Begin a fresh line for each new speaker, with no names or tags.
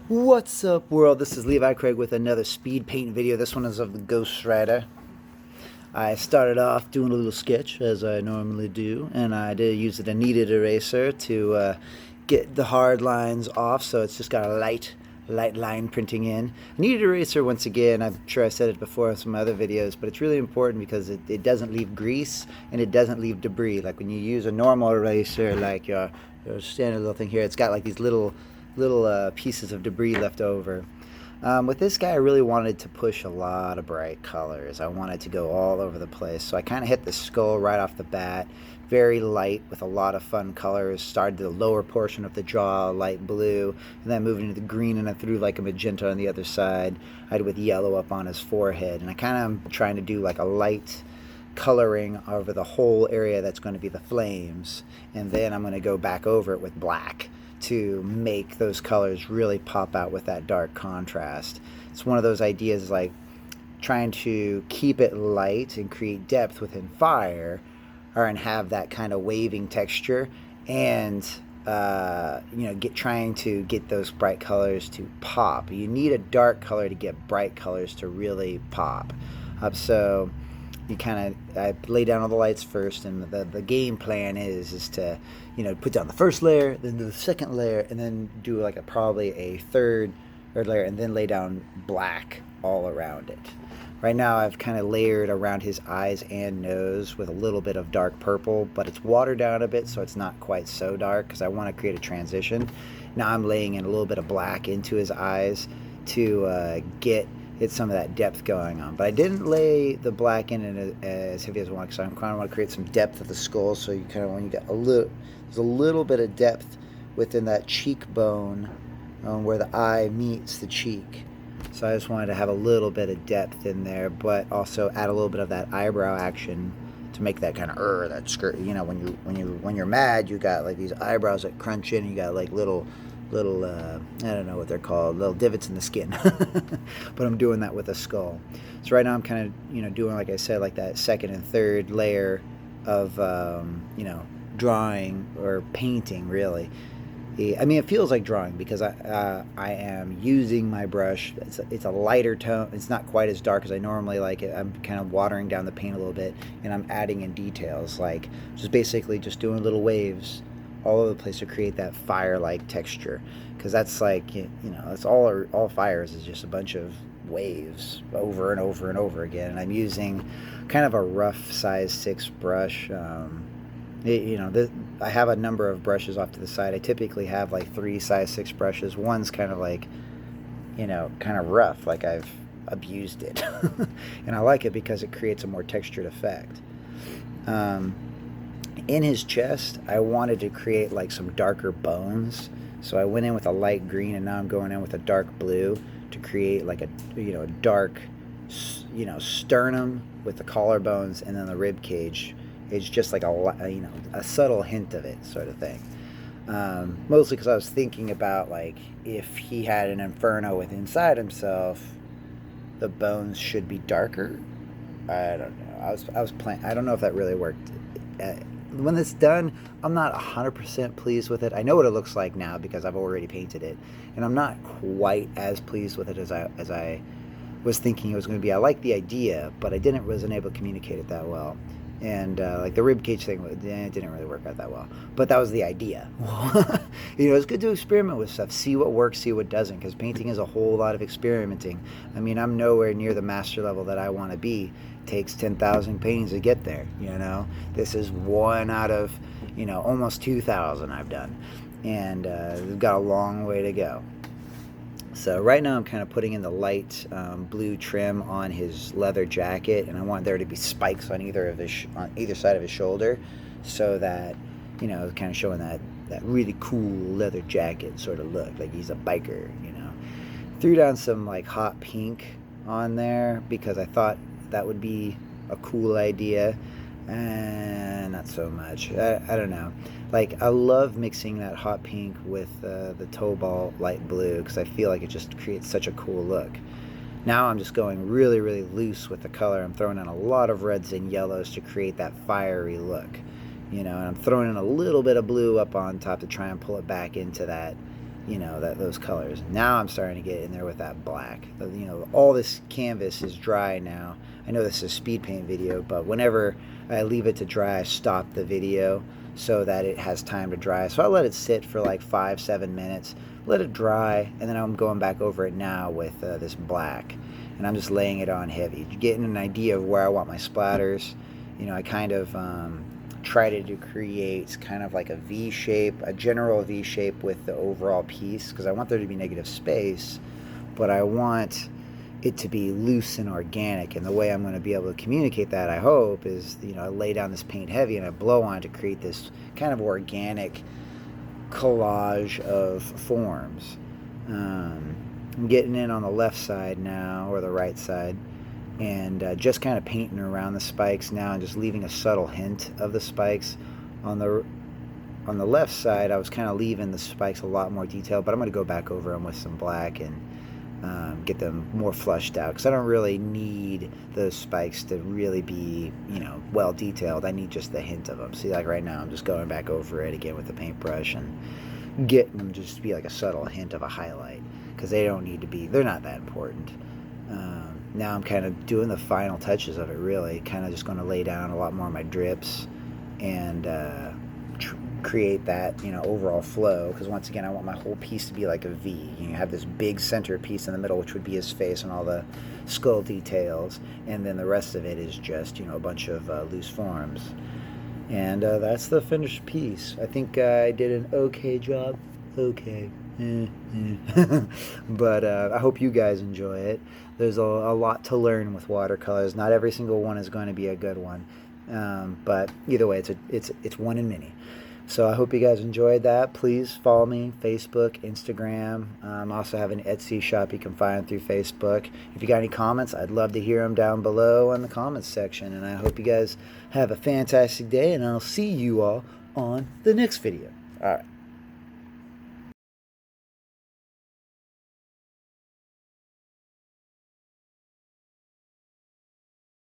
What's up, world? This is Levi Craig with another speed paint video. This one is of the Ghost Rider. I started off doing a little sketch, as I normally do, and I did use a kneaded eraser to get the hard lines off, so it's just got a light line printing in. Kneaded eraser, once again, I'm sure I said it before in some other videos, but it's really important because it doesn't leave grease and it doesn't leave debris. Like when you use a normal eraser, like your standard little thing here, it's got like these little pieces of debris left over. With this guy, I really wanted to push a lot of bright colors. I wanted to go all over the place. So I kind of hit the skull right off the bat. Very light with a lot of fun colors. Started the lower portion of the jaw, light blue, and then moved into the green, and I threw like a magenta on the other side. I had with yellow up on his forehead. And I kind of am trying to do like a light coloring over the whole area that's going to be the flames. And then I'm going to go back over it with black to make those colors really pop out with that dark contrast. It's one of those ideas like trying to keep it light and create depth within fire, and have that kind of waving texture, and trying to get those bright colors to pop. You need a dark color to get bright colors to really pop. So you I lay down all the lights first, and the game plan is to put down the first layer, then do the second layer, and then do like probably a third layer, and then lay down black all around it. Right now I've kind of layered around his eyes and nose with a little bit of dark purple, but it's watered down a bit so it's not quite so dark because I want to create a transition. Now I'm laying in a little bit of black into his eyes to get some of that depth going on. But I didn't lay the black in it as heavy as I want, because I kind of want to create some depth of the skull. So you kind of, when you get there's a little bit of depth within that cheekbone, where the eye meets the cheek. So I just wanted to have a little bit of depth in there, but also add a little bit of that eyebrow action to make that kind of that skirt. When you're mad, you got like these eyebrows that crunch in. You got like little I don't know what they're called, little divots in the skin. But I'm doing that with a skull. So right now I'm kind of doing, like I said, like that second and third layer of drawing or painting, really. I mean, it feels like drawing because I am using my brush. It's a lighter tone. It's not quite as dark as I normally like it. I'm kind of watering down the paint a little bit, and I'm adding in details, like just basically just doing little waves all over the place to create that fire-like texture. Because that's like, that's all fires is just a bunch of waves over and over and over again. And I'm using kind of a rough size 6 brush. I have a number of brushes off to the side. I typically have like 3 size 6 brushes. One's kind of like, kind of rough, like I've abused it. And I like it because it creates a more textured effect. In his chest, I wanted to create like some darker bones. So I went in with a light green, and now I'm going in with a dark blue to create like a dark, sternum with the collarbones, and then the rib cage. It's just like a subtle hint of it, sort of thing. Mostly because I was thinking about, like, if he had an inferno with inside himself, the bones should be darker. I don't know. I was playing. I don't know if that really worked. When it's done, I'm not 100% pleased with it. I know what it looks like now because I've already painted it, and I'm not quite as pleased with it as I was thinking it was going to be. I like the idea, but I wasn't able to communicate it that well. And like the rib cage thing, it didn't really work out that well. But that was the idea. It's good to experiment with stuff, see what works, see what doesn't, because painting is a whole lot of experimenting. I mean, I'm nowhere near the master level that I want to be. It takes 10,000 paintings to get there. This is one out of almost 2,000 I've done, and we've got a long way to go. So right now I'm kind of putting in the light blue trim on his leather jacket, and I want there to be spikes on either side of his shoulder, so that kind of showing that really cool leather jacket sort of look, like he's a biker. Threw down some like hot pink on there because I thought that would be a cool idea. And not so much. I don't know. Like, I love mixing that hot pink with the Tobal light blue because I feel like it just creates such a cool look. Now I'm just going really, really loose with the color. I'm throwing in a lot of reds and yellows to create that fiery look. And I'm throwing in a little bit of blue up on top to try and pull it back into that you know, those colors. Now I'm starting to get in there with that black. You know, all this canvas is dry now. I know this is a speed paint video, but whenever I leave it to dry, I stop the video so that it has time to dry. So I let it sit for like 5-7 minutes, let it dry, and then I'm going back over it now with this black, and I'm just laying it on heavy, getting an idea of where I want my splatters. You know, I kind of try to create kind of like a V shape, a general V shape with the overall piece, because I want there to be negative space, but I want it to be loose and organic. And the way I'm going to be able to communicate that, I hope, is, you know, I lay down this paint heavy and I blow on to create this kind of organic collage of forms. I'm getting in on the left side now, or the right side, and just kind of painting around the spikes now and just leaving a subtle hint of the spikes. On the left side, I was kind of leaving the spikes a lot more detailed, but I'm going to go back over them with some black and get them more flushed out, because I don't really need those spikes to really be, you know, well detailed. I need just the hint of them. See, like right now I'm just going back over it again with the paintbrush and getting them just to be like a subtle hint of a highlight, because they don't need to be, they're not that important. Now I'm kind of doing the final touches of it, really. Kind of just going to lay down a lot more of my drips and create that, you know, overall flow. Because once again, I want my whole piece to be like a V. You have this big center piece in the middle, which would be his face and all the skull details. And then the rest of it is just, you know, a bunch of loose forms. And that's the finished piece. I think I did an okay job. Okay. But I hope you guys enjoy it. There's a lot to learn with watercolors. Not every single one is going to be a good one, but either way, it's one in many. So I hope you guys enjoyed that. Please follow me, Facebook, Instagram. I also have an Etsy shop you can find through Facebook. If you got any comments, I'd love to hear them down below in the comments section. And I hope you guys have a fantastic day, and I'll see you all on the next video. All right.